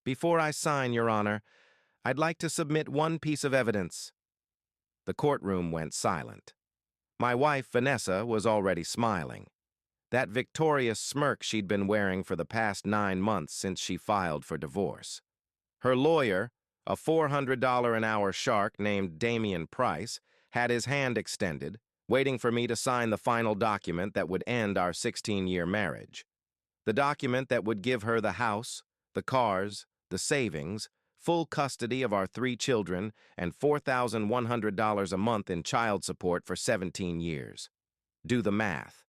Before I sign, Your Honor, I'd like to submit one piece of evidence. The courtroom went silent. My wife, Vanessa, was already smiling. That victorious smirk she'd been wearing for the past 9 months since she filed for divorce. Her lawyer, a $400 an hour shark named Damian Price, had his hand extended, waiting for me to sign the final document that would end our 16-year marriage. The document that would give her the house, the cars, the savings, full custody of our 3 children, and $4,100 a month in child support for 17 years. Do the math.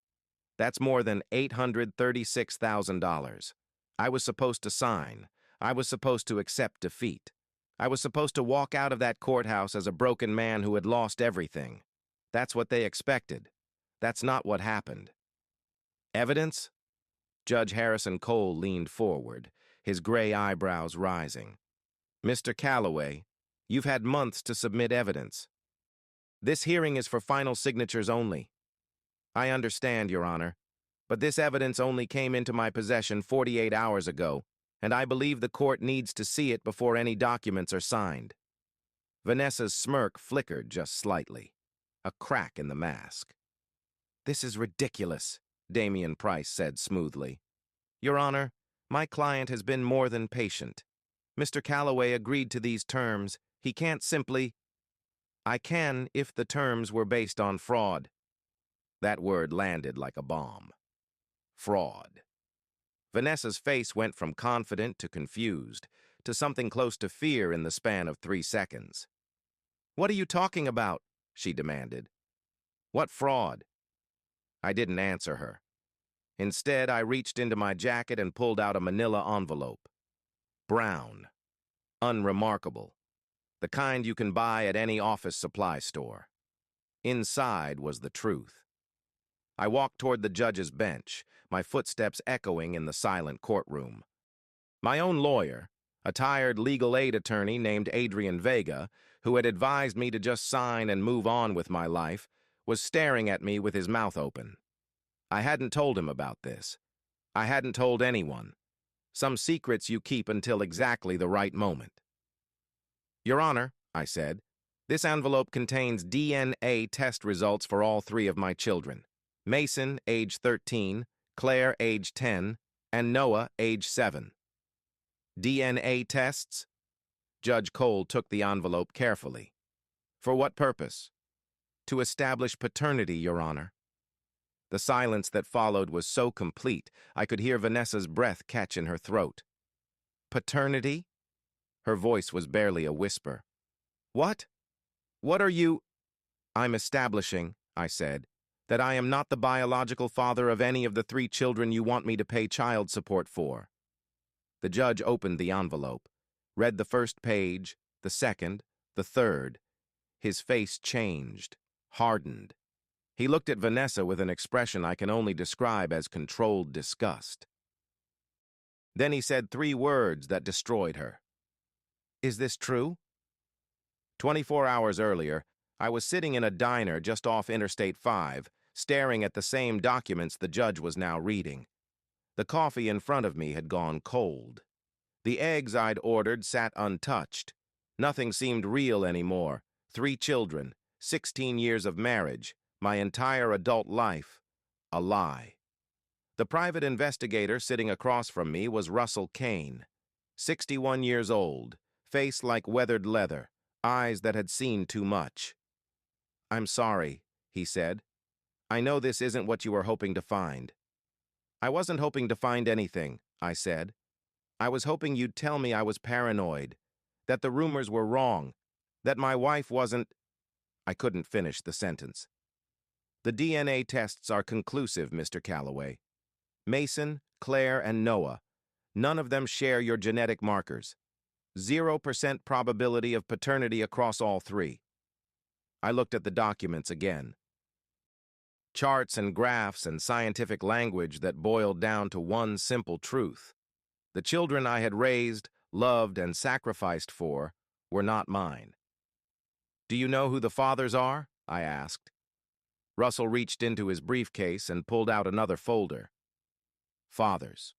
That's more than $836,000. I was supposed to sign. I was supposed to accept defeat. I was supposed to walk out of that courthouse as a broken man who had lost everything. That's what they expected. That's not what happened. Evidence? Judge Harrison Cole leaned forward, his gray eyebrows rising. Mr. Calloway, you've had months to submit evidence. This hearing is for final signatures only. I understand, Your Honor, but this evidence only came into my possession 48 hours ago, and I believe the court needs to see it before any documents are signed. Vanessa's smirk flickered just slightly, a crack in the mask. This is ridiculous, Damian Price said smoothly. Your Honor, my client has been more than patient. Mr. Calloway agreed to these terms. He can't simply... I can if the terms were based on fraud. That word landed like a bomb. Fraud. Vanessa's face went from confident to confused, to something close to fear in the span of 3 seconds. What are you talking about? She demanded. What fraud? I didn't answer her. Instead, I reached into my jacket and pulled out a manila envelope. Brown. Unremarkable. The kind you can buy at any office supply store. Inside was the truth. I walked toward the judge's bench, my footsteps echoing in the silent courtroom. My own lawyer, a tired legal aid attorney named Adrian Vega, who had advised me to just sign and move on with my life, was staring at me with his mouth open. I hadn't told him about this. I hadn't told anyone. Some secrets you keep until exactly the right moment. Your Honor, I said, this envelope contains DNA test results for all 3 of my children. Mason, age 13, Claire, age 10, and Noah, age 7. DNA tests? Judge Cole took the envelope carefully. For what purpose? To establish paternity, Your Honor. The silence that followed was so complete, I could hear Vanessa's breath catch in her throat. Paternity? Her voice was barely a whisper. What? What are you... I'm establishing, I said, that I am not the biological father of any of the 3 children you want me to pay child support for. The judge opened the envelope, read the first page, the second, the third. His face changed, hardened. He looked at Vanessa with an expression I can only describe as controlled disgust. Then he said 3 words that destroyed her. Is this true? 24 hours earlier, I was sitting in a diner just off Interstate 5, staring at the same documents the judge was now reading. The coffee in front of me had gone cold. The eggs I'd ordered sat untouched. Nothing seemed real anymore. 3 children, 16 years of marriage, my entire adult life, a lie. The private investigator sitting across from me was Russell Kane, 61 years old, face like weathered leather, eyes that had seen too much. I'm sorry, he said. I know this isn't what you were hoping to find. I wasn't hoping to find anything, I said. I was hoping you'd tell me I was paranoid, that the rumors were wrong, that my wife wasn't... I couldn't finish the sentence. The DNA tests are conclusive, Mr. Calloway. Mason, Claire, and Noah, none of them share your genetic markers. 0% probability of paternity across all 3. I looked at the documents again. Charts and graphs and scientific language that boiled down to one simple truth. The children I had raised, loved, and sacrificed for were not mine. Do you know who the fathers are? I asked. Russell reached into his briefcase and pulled out another folder. Fathers.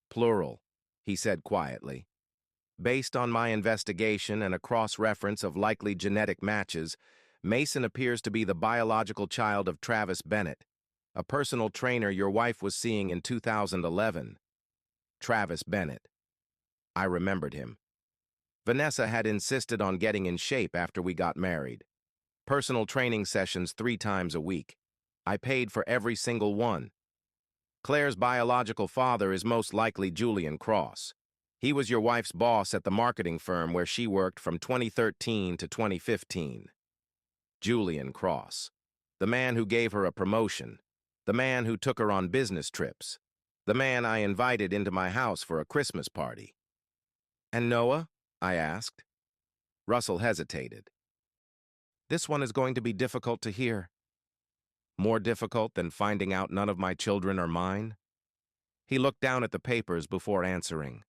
Plural, he said quietly. Based on my investigation and a cross-reference of likely genetic matches, Mason appears to be the biological child of Travis Bennett, a personal trainer your wife was seeing in 2011. Travis Bennett. I remembered him. Vanessa had insisted on getting in shape after we got married. Personal training sessions 3 times a week. I paid for every single one. Claire's biological father is most likely Julian Cross. He was your wife's boss at the marketing firm where she worked from 2013 to 2015. Julian Cross. The man who gave her a promotion. The man who took her on business trips. The man I invited into my house for a Christmas party. And Noah? I asked. Russell hesitated. This one is going to be difficult to hear. More difficult than finding out none of my children are mine? He looked down at the papers before answering.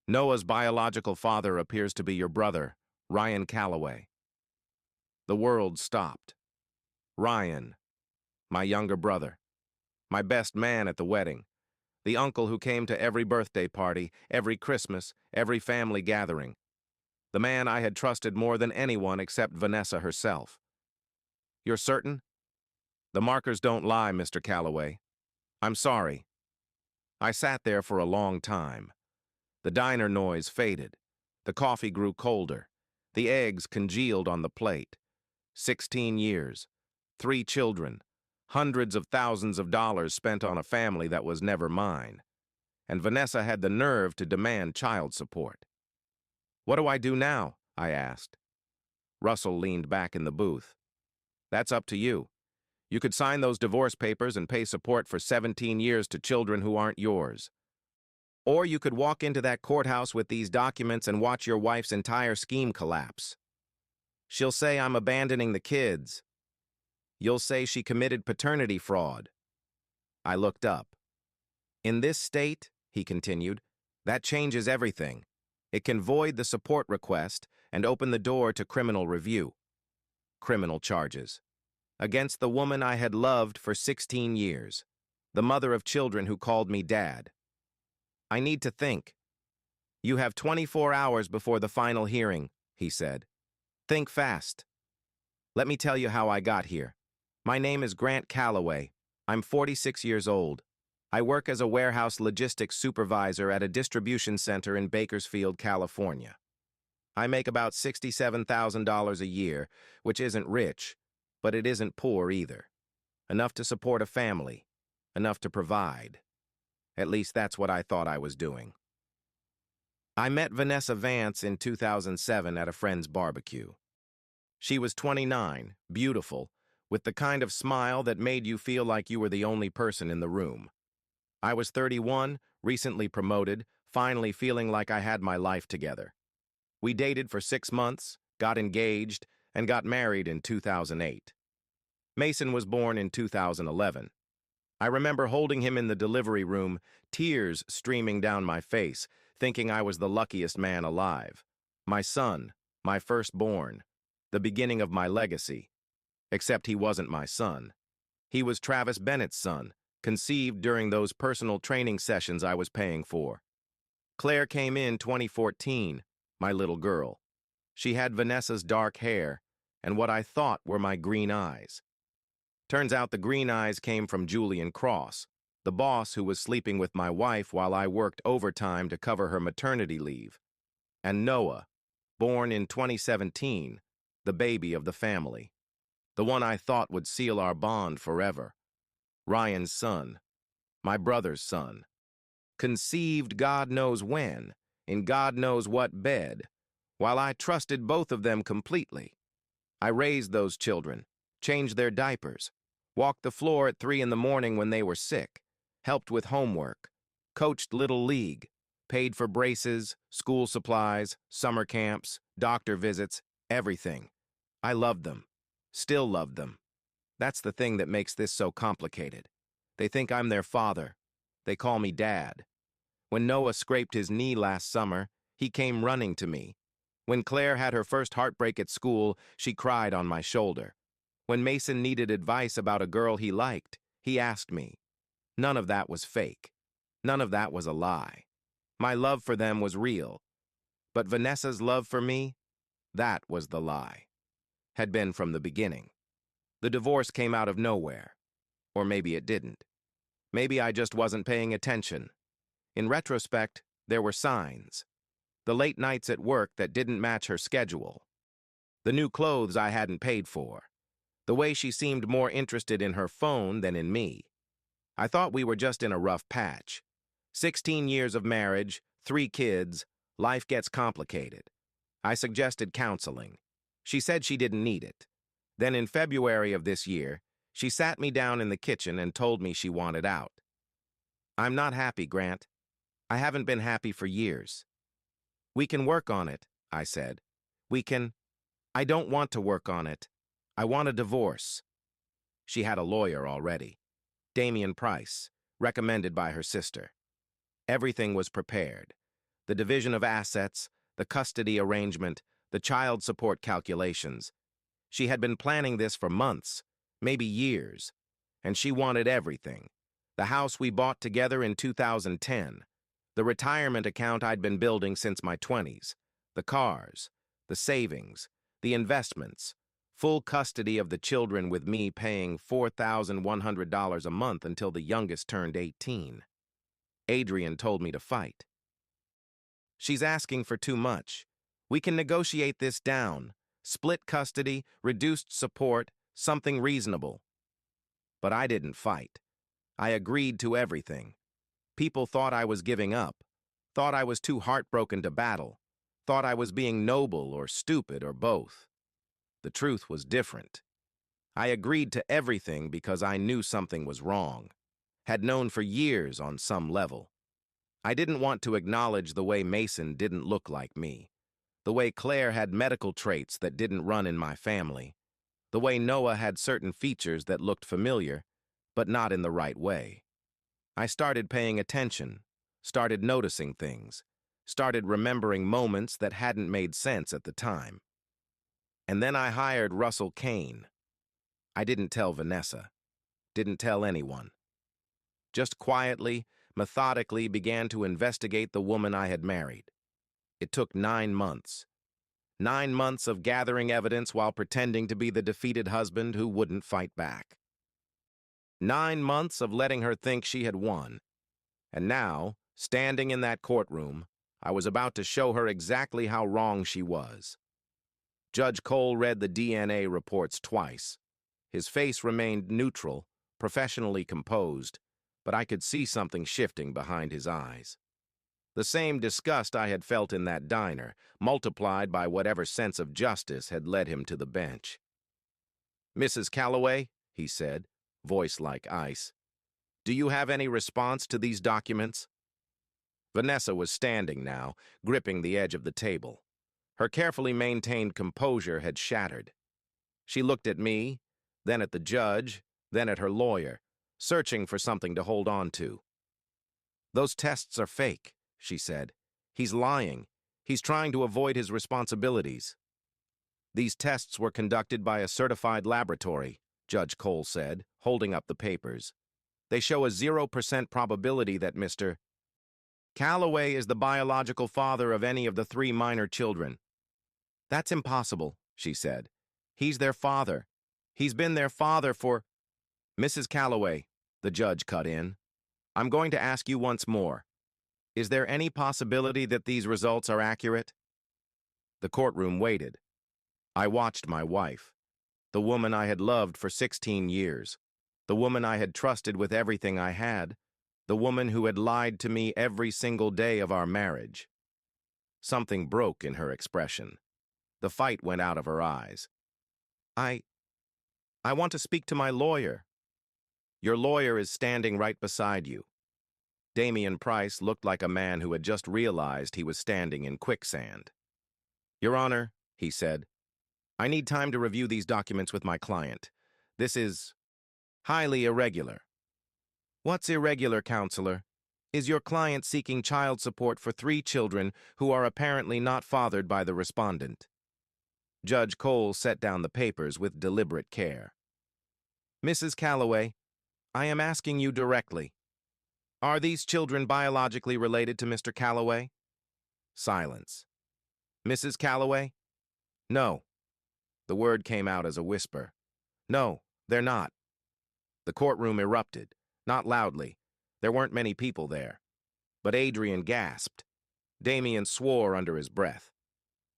Noah's biological father appears to be your brother, Ryan Calloway. The world stopped. Ryan, my younger brother, my best man at the wedding, the uncle who came to every birthday party, every Christmas, every family gathering, the man I had trusted more than anyone except Vanessa herself. You're certain? The markers don't lie, Mr. Calloway. I'm sorry. I sat there for a long time. The diner noise faded. The coffee grew colder. The eggs congealed on the plate. 16 years, 3 children, hundreds of thousands of dollars spent on a family that was never mine. And Vanessa had the nerve to demand child support. What do I do now? I asked. Russell leaned back in the booth. That's up to you. You could sign those divorce papers and pay support for 17 years to children who aren't yours. Or you could walk into that courthouse with these documents and watch your wife's entire scheme collapse. She'll say I'm abandoning the kids. You'll say she committed paternity fraud. I looked up. In this state, he continued, that changes everything. It can void the support request and open the door to criminal review. Criminal charges. Against the woman I had loved for 16 years, the mother of children who called me dad. I need to think. You have 24 hours before the final hearing, he said. Think fast. Let me tell you how I got here. My name is Grant Calloway. I'm 46 years old. I work as a warehouse logistics supervisor at a distribution center in Bakersfield, California. I make about $67,000 a year, which isn't rich, but it isn't poor either. Enough to support a family, enough to provide. At least that's what I thought I was doing. I met Vanessa Vance in 2007 at a friend's barbecue. She was 29, beautiful, with the kind of smile that made you feel like you were the only person in the room. I was 31, recently promoted, finally feeling like I had my life together. We dated for 6 months, got engaged, and got married in 2008. Mason was born in 2011. I remember holding him in the delivery room, tears streaming down my face, thinking I was the luckiest man alive. My son, my firstborn, the beginning of my legacy. Except he wasn't my son. He was Travis Bennett's son, conceived during those personal training sessions I was paying for. Claire came in 2014, my little girl. She had Vanessa's dark hair and what I thought were my green eyes. Turns out the green eyes came from Julian Cross, the boss who was sleeping with my wife while I worked overtime to cover her maternity leave. And Noah, born in 2017, the baby of the family. The one I thought would seal our bond forever. Ryan's son, my brother's son. Conceived God knows when, in God knows what bed, while I trusted both of them completely. I raised those children, changed their diapers, walked the floor at 3 in the morning when they were sick, helped with homework, coached Little League, paid for braces, school supplies, summer camps, doctor visits, everything. I loved them, still loved them. That's the thing that makes this so complicated. They think I'm their father. They call me Dad. When Noah scraped his knee last summer, he came running to me. When Claire had her first heartbreak at school, she cried on my shoulder. When Mason needed advice about a girl he liked, he asked me. None of that was fake. None of that was a lie. My love for them was real. But Vanessa's love for me, that was the lie. Had been from the beginning. The divorce came out of nowhere. Or maybe it didn't. Maybe I just wasn't paying attention. In retrospect, there were signs. The late nights at work that didn't match her schedule. The new clothes I hadn't paid for. The way she seemed more interested in her phone than in me. I thought we were just in a rough patch. 16 years of marriage, 3 kids, life gets complicated. I suggested counseling. She said she didn't need it. Then in February of this year, she sat me down in the kitchen and told me she wanted out. I'm not happy, Grant. I haven't been happy for years. We can work on it, I said. I don't want to work on it. I want a divorce. She had a lawyer already. Damian Price, recommended by her sister. Everything was prepared. The division of assets, the custody arrangement, the child support calculations. She had been planning this for months, maybe years, and she wanted everything. The house we bought together in 2010, the retirement account I'd been building since my 20s, the cars, the savings, the investments, full custody of the children with me paying $4,100 a month until the youngest turned 18. Adrian told me to fight. She's asking for too much. We can negotiate this down. Split custody, reduced support, something reasonable. But I didn't fight. I agreed to everything. People thought I was giving up, thought I was too heartbroken to battle, thought I was being noble or stupid or both. The truth was different. I agreed to everything because I knew something was wrong, had known for years on some level. I didn't want to acknowledge the way Mason didn't look like me, the way Claire had medical traits that didn't run in my family, the way Noah had certain features that looked familiar, but not in the right way. I started paying attention, started noticing things, started remembering moments that hadn't made sense at the time. And then I hired Russell Kane. I didn't tell Vanessa, didn't tell anyone. Just quietly, methodically began to investigate the woman I had married. It took 9 months. 9 months of gathering evidence while pretending to be the defeated husband who wouldn't fight back. 9 months of letting her think she had won. And now, standing in that courtroom, I was about to show her exactly how wrong she was. Judge Cole read the DNA reports twice. His face remained neutral, professionally composed, but I could see something shifting behind his eyes. The same disgust I had felt in that diner, multiplied by whatever sense of justice had led him to the bench. "Mrs. Calloway," he said, voice like ice, "do you have any response to these documents?" Vanessa was standing now, gripping the edge of the table. Her carefully maintained composure had shattered. She looked at me, then at the judge, then at her lawyer, searching for something to hold on to. "Those tests are fake," she said. "He's lying. He's trying to avoid his responsibilities." "These tests were conducted by a certified laboratory," Judge Cole said, holding up the papers. "They show a 0% probability that Mr. Calloway is the biological father of any of the 3 minor children." "That's impossible," she said. "He's their father. He's been their father for—" "Mrs. Calloway," the judge cut in, "I'm going to ask you once more. Is there any possibility that these results are accurate?" The courtroom waited. I watched my wife, the woman I had loved for 16 years, the woman I had trusted with everything I had, the woman who had lied to me every single day of our marriage. Something broke in her expression. The fight went out of her eyes. I want to speak to my lawyer." "Your lawyer is standing right beside you." Damian Price looked like a man who had just realized he was standing in quicksand. "Your Honor," he said, "I need time to review these documents with my client. This is highly irregular." "What's irregular, counselor? Is your client seeking child support for 3 children who are apparently not fathered by the respondent?" Judge Cole set down the papers with deliberate care. "Mrs. Calloway, I am asking you directly. Are these children biologically related to Mr. Calloway?" Silence. Mrs. Calloway? No. The word came out as a whisper. No, they're not. The courtroom erupted, not loudly. There weren't many people there. But Adrian gasped. Damien swore under his breath.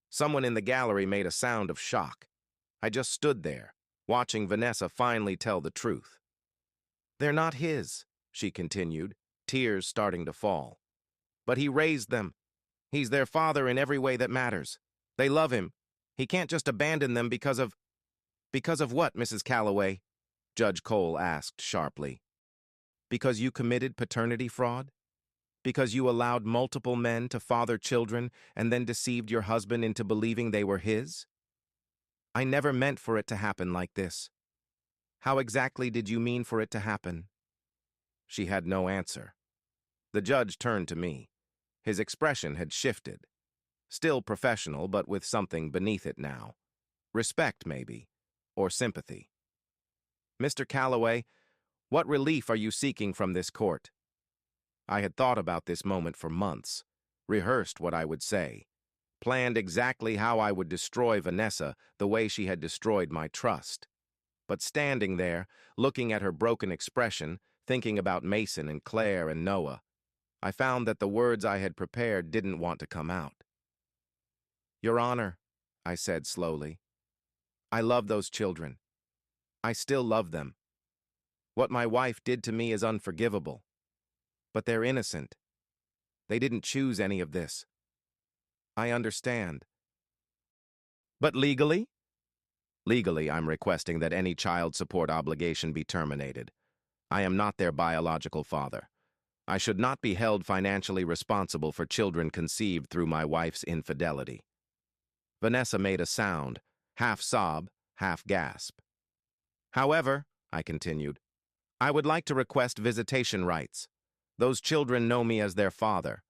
Someone in the gallery made a sound of shock. I just stood there, watching Vanessa finally tell the truth. They're not his, she continued, tears starting to fall. But he raised them. He's their father in every way that matters. They love him. He can't just abandon them because of... Because of what, Mrs. Calloway? Judge Cole asked sharply. Because you committed paternity fraud? Because you allowed multiple men to father children and then deceived your husband into believing they were his? I never meant for it to happen like this. How exactly did you mean for it to happen? She had no answer. The judge turned to me. His expression had shifted. Still professional, but with something beneath it now. Respect, maybe, or sympathy. Mr. Calloway, what relief are you seeking from this court? I had thought about this moment for months, rehearsed what I would say, planned exactly how I would destroy Vanessa the way she had destroyed my trust. But standing there, looking at her broken expression, thinking about Mason and Claire and Noah, I found that the words I had prepared didn't want to come out. Your Honor, I said slowly, I love those children. I still love them. What my wife did to me is unforgivable. But they're innocent. They didn't choose any of this. I understand. But legally? Legally, I'm requesting that any child support obligation be terminated. I am not their biological father. I should not be held financially responsible for children conceived through my wife's infidelity. Vanessa made a sound, half sob, half gasp. However, I continued, I would like to request visitation rights. Those children know me as their father.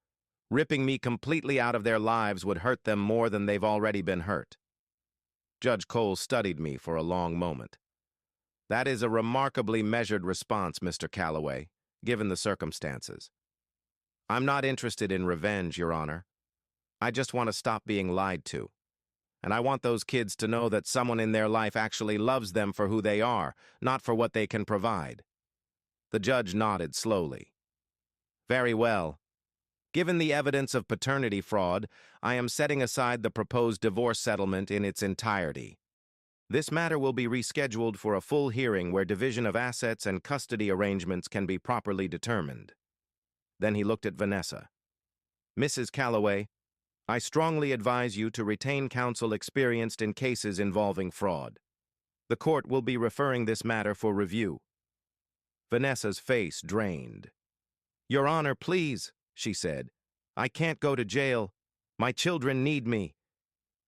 Ripping me completely out of their lives would hurt them more than they've already been hurt. Judge Cole studied me for a long moment. That is a remarkably measured response, Mr. Calloway, given the circumstances. I'm not interested in revenge, Your Honor. I just want to stop being lied to. And I want those kids to know that someone in their life actually loves them for who they are, not for what they can provide. The judge nodded slowly. Very well. Given the evidence of paternity fraud, I am setting aside the proposed divorce settlement in its entirety. This matter will be rescheduled for a full hearing where division of assets and custody arrangements can be properly determined. Then he looked at Vanessa. Mrs. Calloway, I strongly advise you to retain counsel experienced in cases involving fraud. The court will be referring this matter for review. Vanessa's face drained. Your Honor, please, she said. I can't go to jail. My children need me.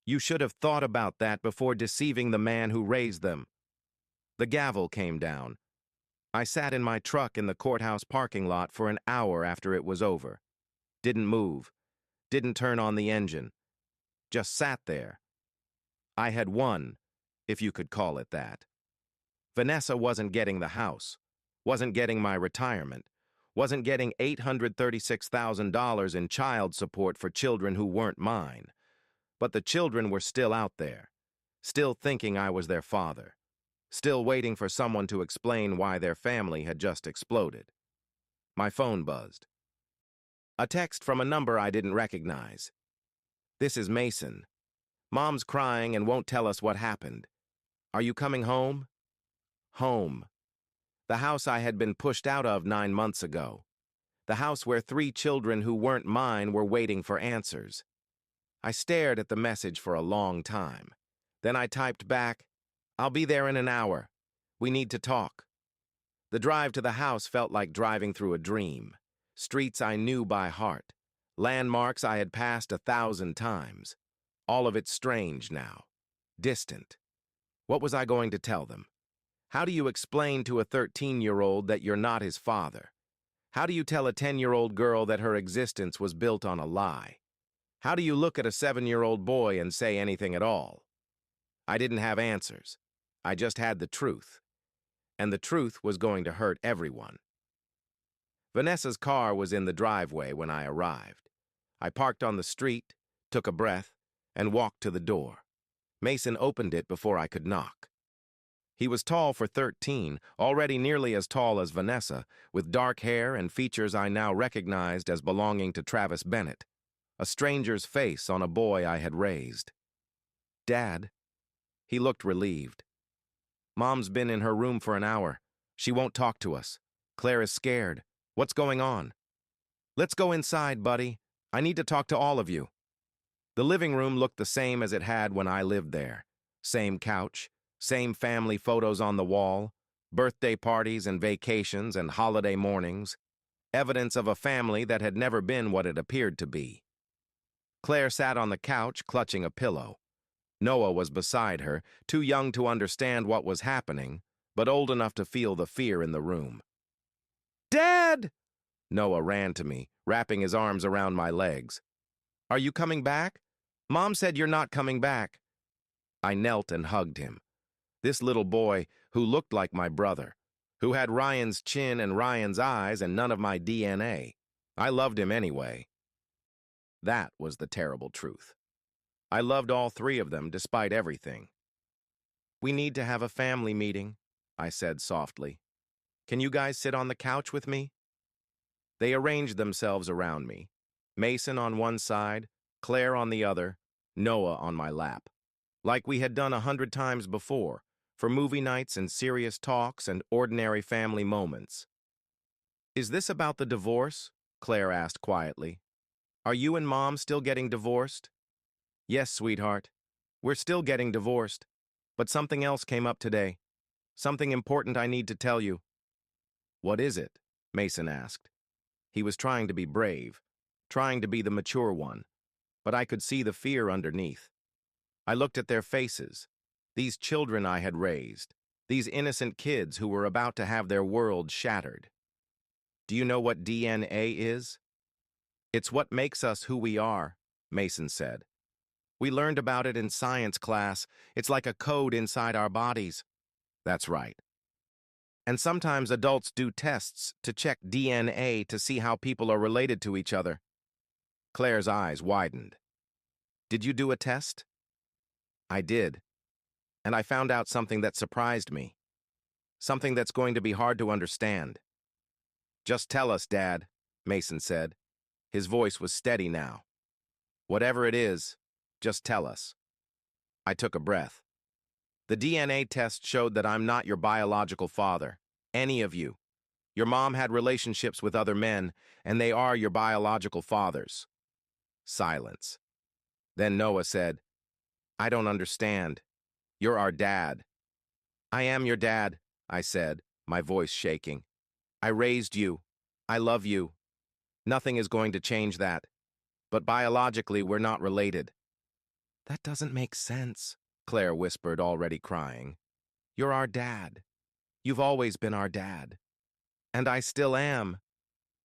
You should have thought about that before deceiving the man who raised them. The gavel came down. I sat in my truck in the courthouse parking lot for an hour after it was over. Didn't move. Didn't turn on the engine. Just sat there. I had won, if you could call it that. Vanessa wasn't getting the house, wasn't getting my retirement, wasn't getting $836,000 in child support for children who weren't mine. But the children were still out there, still thinking I was their father, still waiting for someone to explain why their family had just exploded. My phone buzzed. A text from a number I didn't recognize. This is Mason. Mom's crying and won't tell us what happened. Are you coming home? Home. The house I had been pushed out of 9 months ago. The house where 3 children who weren't mine were waiting for answers. I stared at the message for a long time. Then I typed back, I'll be there in an hour. We need to talk. The drive to the house felt like driving through a dream. Streets I knew by heart. Landmarks I had passed 1,000 times. All of it strange now. Distant. What was I going to tell them? How do you explain to a 13-year-old that you're not his father? How do you tell a 10-year-old girl that her existence was built on a lie? How do you look at a 7-year-old boy and say anything at all? I didn't have answers. I just had the truth. And the truth was going to hurt everyone. Vanessa's car was in the driveway when I arrived. I parked on the street, took a breath, and walked to the door. Mason opened it before I could knock. He was tall for 13, already nearly as tall as Vanessa, with dark hair and features I now recognized as belonging to Travis Bennett, a stranger's face on a boy I had raised. "Dad?" He looked relieved. "Mom's been in her room for an hour. She won't talk to us. Claire is scared. What's going on?" "Let's go inside, buddy. I need to talk to all of you." The living room looked the same as it had when I lived there. Same couch, same family photos on the wall, birthday parties and vacations and holiday mornings, evidence of a family that had never been what it appeared to be. Claire sat on the couch, clutching a pillow. Noah was beside her, too young to understand what was happening, but old enough to feel the fear in the room. "Dad!" Noah ran to me, wrapping his arms around my legs. "Are you coming back? Mom said you're not coming back." I knelt and hugged him. This little boy, who looked like my brother, who had Ryan's chin and Ryan's eyes and none of my DNA. I loved him anyway. That was the terrible truth. I loved all three of them despite everything. "We need to have a family meeting," I said softly. "Can you guys sit on the couch with me?" They arranged themselves around me. Mason on one side, Claire on the other, Noah on my lap. Like we had done 100 times before, for movie nights and serious talks and ordinary family moments. "Is this about the divorce?" Claire asked quietly. "Are you and Mom still getting divorced?" "Yes, sweetheart. We're still getting divorced. But something else came up today. Something important I need to tell you." "What is it?" Mason asked. He was trying to be brave, trying to be the mature one, but I could see the fear underneath. I looked at their faces, these children I had raised, these innocent kids who were about to have their world shattered. "Do you know what DNA is?" "It's what makes us who we are," Mason said. "We learned about it in science class. It's like a code inside our bodies." "That's right. And sometimes adults do tests to check DNA to see how people are related to each other." Claire's eyes widened. "Did you do a test?" "I did. And I found out something that surprised me. Something that's going to be hard to understand." "Just tell us, Dad," Mason said. His voice was steady now. "Whatever it is, just tell us." I took a breath. "The DNA test showed that I'm not your biological father. Any of you. Your mom had relationships with other men, and they are your biological fathers." Silence. Then Noah said, "I don't understand. You're our dad." "I am your dad," I said, my voice shaking. "I raised you. I love you. Nothing is going to change that. But biologically, we're not related." "That doesn't make sense," Claire whispered, already crying. "You're our dad. You've always been our dad. And I still am.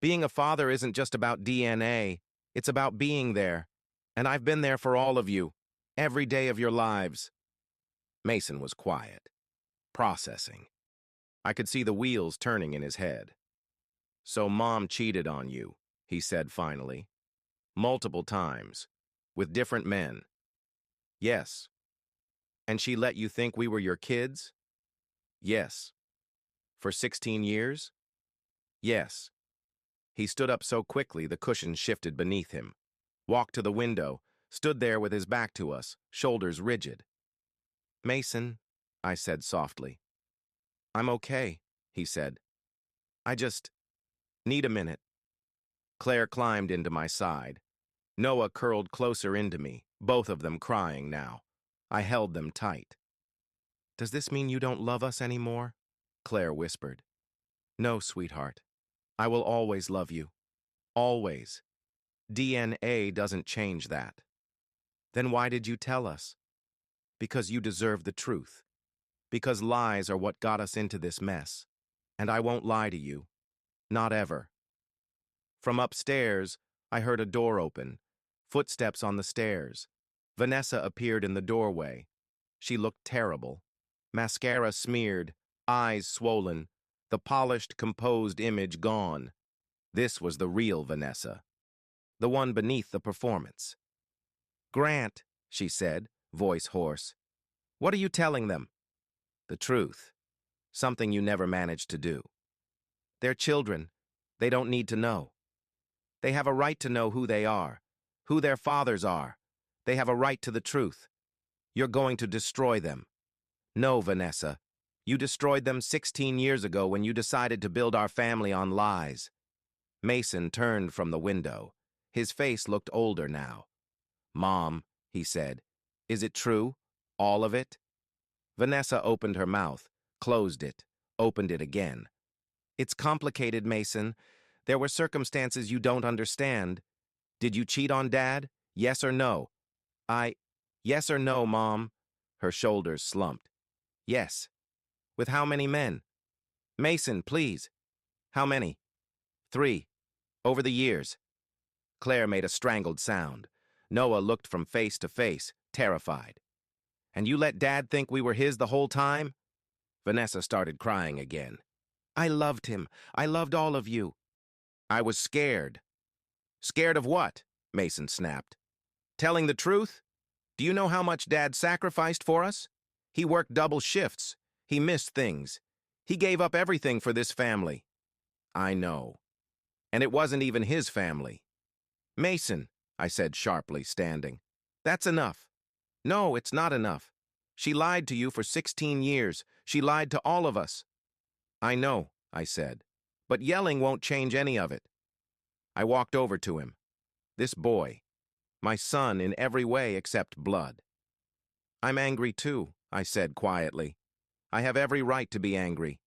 Being a father isn't just about DNA. It's about being there. And I've been there for all of you, every day of your lives." Mason was quiet, processing. I could see the wheels turning in his head. "So Mom cheated on you," he said finally. "Multiple times. With different men." "Yes." "And she let you think we were your kids?" "Yes." "For 16 years?" "Yes." He stood up so quickly the cushion shifted beneath him, walked to the window, stood there with his back to us, shoulders rigid. "Mason," I said softly. "I'm okay," he said. "I just need a minute." Claire climbed into my side. Noah curled closer into me, both of them crying now. I held them tight. "Does this mean you don't love us anymore?" Claire whispered. "No, sweetheart. I will always love you. Always. DNA doesn't change that." "Then why did you tell us?" "Because you deserve the truth. Because lies are what got us into this mess. And I won't lie to you. Not ever." From upstairs, I heard a door open, footsteps on the stairs. Vanessa appeared in the doorway. She looked terrible. Mascara smeared, eyes swollen, the polished, composed image gone. This was the real Vanessa, the one beneath the performance. "Grant," she said, voice hoarse. What are you telling them? The truth. Something you never managed to do. They're children. They don't need to know. They have a right to know who they are, who their fathers are. They have a right to the truth. You're going to destroy them. No, Vanessa. You destroyed them 16 years ago when you decided to build our family on lies. Mason turned from the window. His face looked older now. Mom, he said, is it true? All of it? Vanessa opened her mouth, closed it, opened it again. It's complicated, Mason. There were circumstances you don't understand. Did you cheat on Dad? Yes or no? Yes or no, Mom? Her shoulders slumped. Yes. With how many men? Mason, please. How many? 3. Over the years. Claire made a strangled sound. Noah looked from face to face, terrified. And you let Dad think we were his the whole time? Vanessa started crying again. I loved him. I loved all of you. I was scared. Scared of what? Mason snapped. Telling the truth? Do you know how much Dad sacrificed for us? He worked double shifts. He missed things. He gave up everything for this family. I know. And it wasn't even his family. Mason, I said sharply, standing. That's enough. No, it's not enough. She lied to you for 16 years. She lied to all of us. I know, I said. But yelling won't change any of it. I walked over to him. This boy. My son in every way except blood. I'm angry too, I said quietly. I have every right to be angry.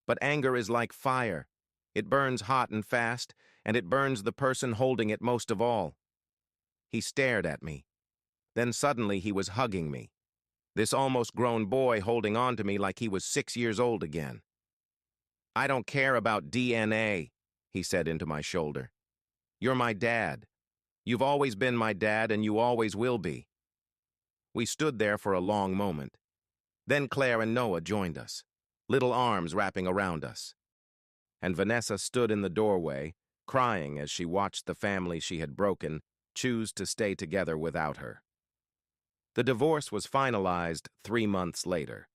But anger is like fire. It burns hot and fast, and it burns the person holding it most of all. He stared at me. Then suddenly he was hugging me. This almost grown boy holding on to me like he was 6 years old again. I don't care about DNA, he said into my shoulder. You're my dad. You've always been my dad, and you always will be. We stood there for a long moment. Then Claire and Noah joined us, little arms wrapping around us. And Vanessa stood in the doorway, crying as she watched the family she had broken choose to stay together without her. The divorce was finalized 3 months later.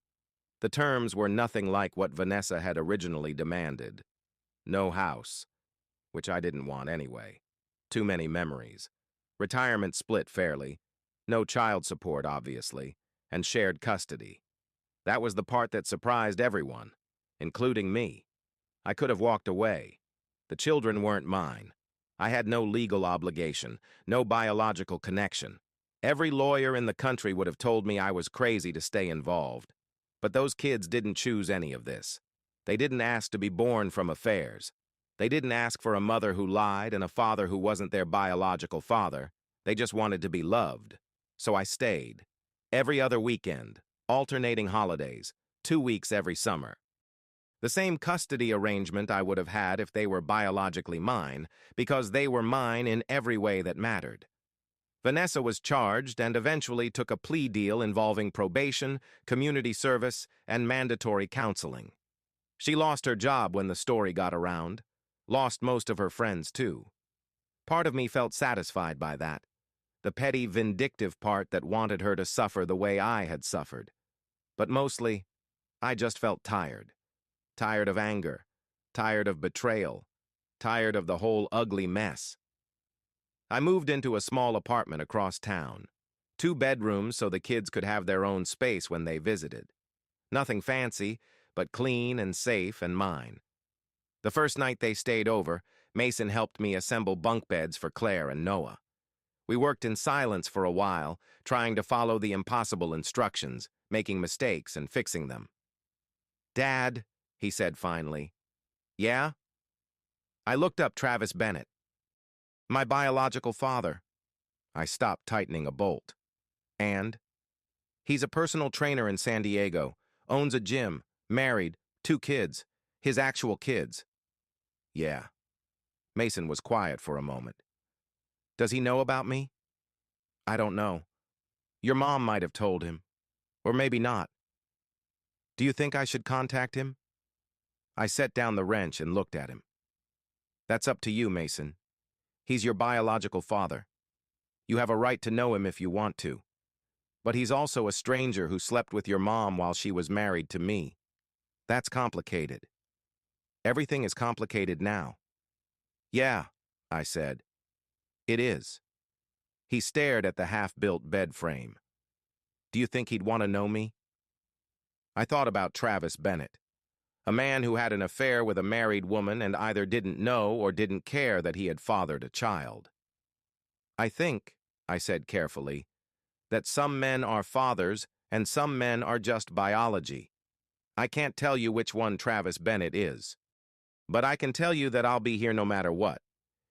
The terms were nothing like what Vanessa had originally demanded. No house, which I didn't want anyway. Too many memories. Retirement split fairly. No child support, obviously, and shared custody. That was the part that surprised everyone, including me. I could have walked away. The children weren't mine. I had no legal obligation, no biological connection. Every lawyer in the country would have told me I was crazy to stay involved. But those kids didn't choose any of this. They didn't ask to be born from affairs. They didn't ask for a mother who lied and a father who wasn't their biological father. They just wanted to be loved. So I stayed. Every other weekend, alternating holidays, 2 weeks every summer. The same custody arrangement I would have had if they were biologically mine, because they were mine in every way that mattered. Vanessa was charged and eventually took a plea deal involving probation, community service, and mandatory counseling. She lost her job when the story got around. Lost most of her friends, too. Part of me felt satisfied by that. The petty, vindictive part that wanted her to suffer the way I had suffered. But mostly, I just felt tired. Tired of anger. Tired of betrayal. Tired of the whole ugly mess. I moved into a small apartment across town. 2 bedrooms so the kids could have their own space when they visited. Nothing fancy, but clean and safe and mine. The first night they stayed over, Mason helped me assemble bunk beds for Claire and Noah. We worked in silence for a while, trying to follow the impossible instructions, making mistakes and fixing them. Dad, he said finally. Yeah? I looked up Travis Bennett. My biological father. I stopped tightening a bolt. And? He's a personal trainer in San Diego, owns a gym, married, 2 kids, his actual kids. Yeah. Mason was quiet for a moment. Does he know about me? I don't know. Your mom might have told him. Or maybe not. Do you think I should contact him? I set down the wrench and looked at him. That's up to you, Mason. He's your biological father. You have a right to know him if you want to. but he's also a stranger who slept with your mom while she was married to me. That's complicated. Everything is complicated now. Yeah, I said. It is. He stared at the half-built bed frame. Do you think he'd want to know me? I thought about Travis Bennett, a man who had an affair with a married woman and either didn't know or didn't care that he had fathered a child. I think, I said carefully, that some men are fathers and some men are just biology. I can't tell you which one Travis Bennett is. But I can tell you that I'll be here no matter what.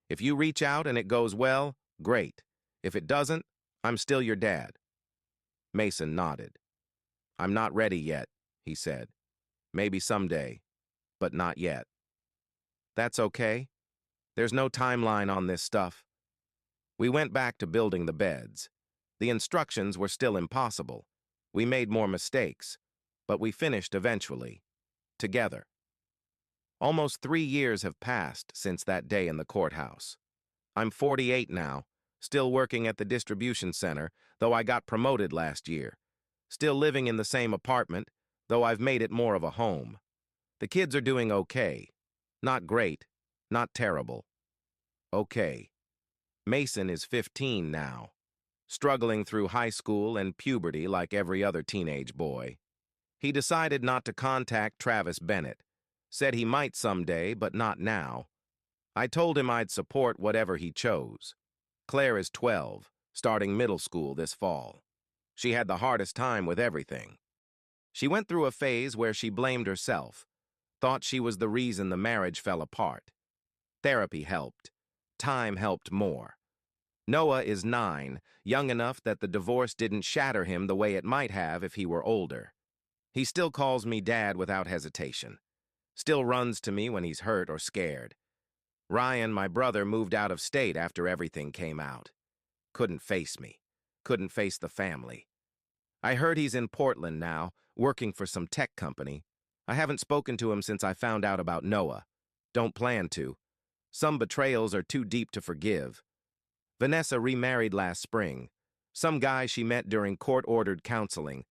If you reach out and it goes well, great. If it doesn't, I'm still your dad. Mason nodded. I'm not ready yet, he said. Maybe someday, but not yet. That's okay. There's no timeline on this stuff. We went back to building the beds. The instructions were still impossible. We made more mistakes, but we finished eventually, together. Almost 3 years have passed since that day in the courthouse. I'm 48 now, still working at the distribution center, though I got promoted last year. Still living in the same apartment, though I've made it more of a home. The kids are doing okay. Not great, not terrible. Okay. Mason is 15 now, struggling through high school and puberty like every other teenage boy. He decided not to contact Travis Bennett, said he might someday, but not now. I told him I'd support whatever he chose. Claire is 12, starting middle school this fall. She had the hardest time with everything. She went through a phase where she blamed herself, thought she was the reason the marriage fell apart. Therapy helped. Time helped more. Noah is 9, young enough that the divorce didn't shatter him the way it might have if he were older. He still calls me Dad without hesitation. Still runs to me when he's hurt or scared. Ryan, my brother, moved out of state after everything came out. Couldn't face me. Couldn't face the family. I heard he's in Portland now, working for some tech company. I haven't spoken to him since I found out about Noah. Don't plan to. Some betrayals are too deep to forgive. Vanessa remarried last spring. Some guy she met during court-ordered counseling.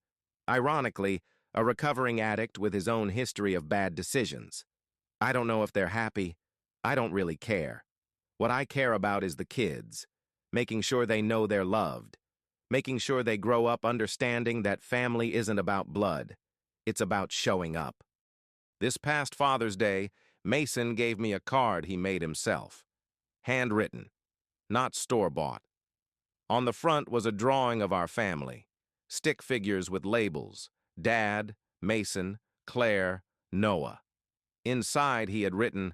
Ironically, a recovering addict with his own history of bad decisions. I don't know if they're happy. I don't really care. What I care about is the kids, making sure they know they're loved, making sure they grow up understanding that family isn't about blood. It's about showing up. This past Father's Day, Mason gave me a card he made himself. Handwritten, not store-bought. On the front was a drawing of our family, stick figures with labels, Dad, Mason, Claire, Noah. Inside he had written,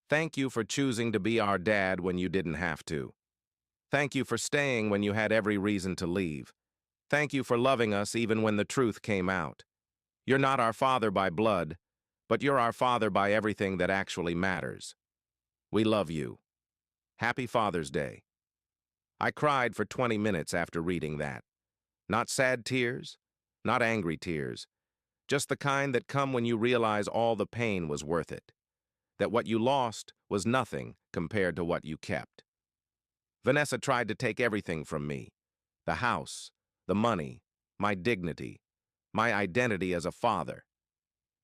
"Thank you for choosing to be our dad when you didn't have to. Thank you for staying when you had every reason to leave. Thank you for loving us even when the truth came out. You're not our father by blood, but you're our father by everything that actually matters. We love you. Happy Father's Day." I cried for 20 minutes after reading that. Not sad tears, not angry tears, just the kind that come when you realize all the pain was worth it, that what you lost was nothing compared to what you kept. Vanessa tried to take everything from me, the house, the money, my dignity, my identity as a father.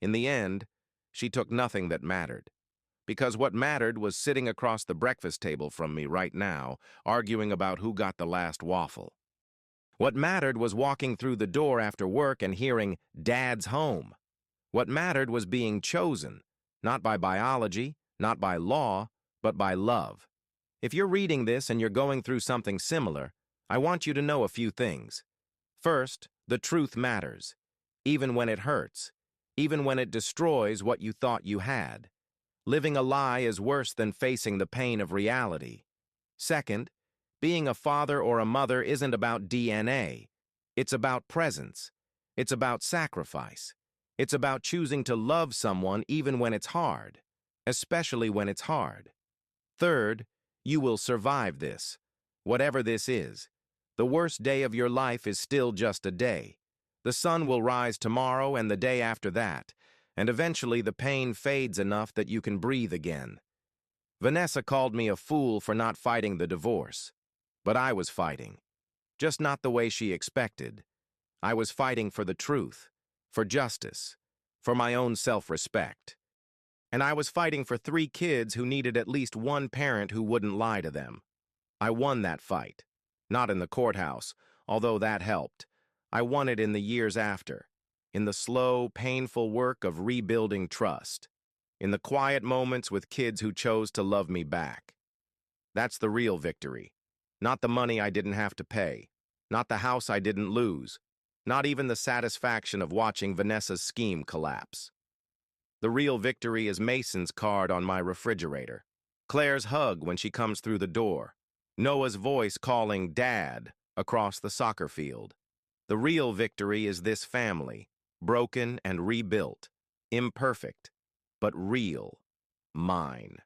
In the end, she took nothing that mattered, because what mattered was sitting across the breakfast table from me right now, arguing about who got the last waffle. What mattered was walking through the door after work and hearing, "Dad's home." What mattered was being chosen, not by biology, not by law, but by love. If you're reading this and you're going through something similar, I want you to know a few things. First, the truth matters, even when it hurts, even when it destroys what you thought you had. Living a lie is worse than facing the pain of reality. Second, being a father or a mother isn't about DNA. It's about presence. It's about sacrifice. It's about choosing to love someone even when it's hard, especially when it's hard. Third, you will survive this, whatever this is. The worst day of your life is still just a day. The sun will rise tomorrow and the day after that, and eventually the pain fades enough that you can breathe again. Vanessa called me a fool for not fighting the divorce, but I was fighting, just not the way she expected. I was fighting for the truth, for justice, for my own self-respect. And I was fighting for 3 kids who needed at least one parent who wouldn't lie to them. I won that fight. Not in the courthouse, although that helped. I won it in the years after, in the slow, painful work of rebuilding trust, in the quiet moments with kids who chose to love me back. That's the real victory. Not the money I didn't have to pay, not the house I didn't lose, not even the satisfaction of watching Vanessa's scheme collapse. The real victory is Mason's card on my refrigerator, Claire's hug when she comes through the door, Noah's voice calling Dad across the soccer field. The real victory is this family, broken and rebuilt, imperfect, but real, mine.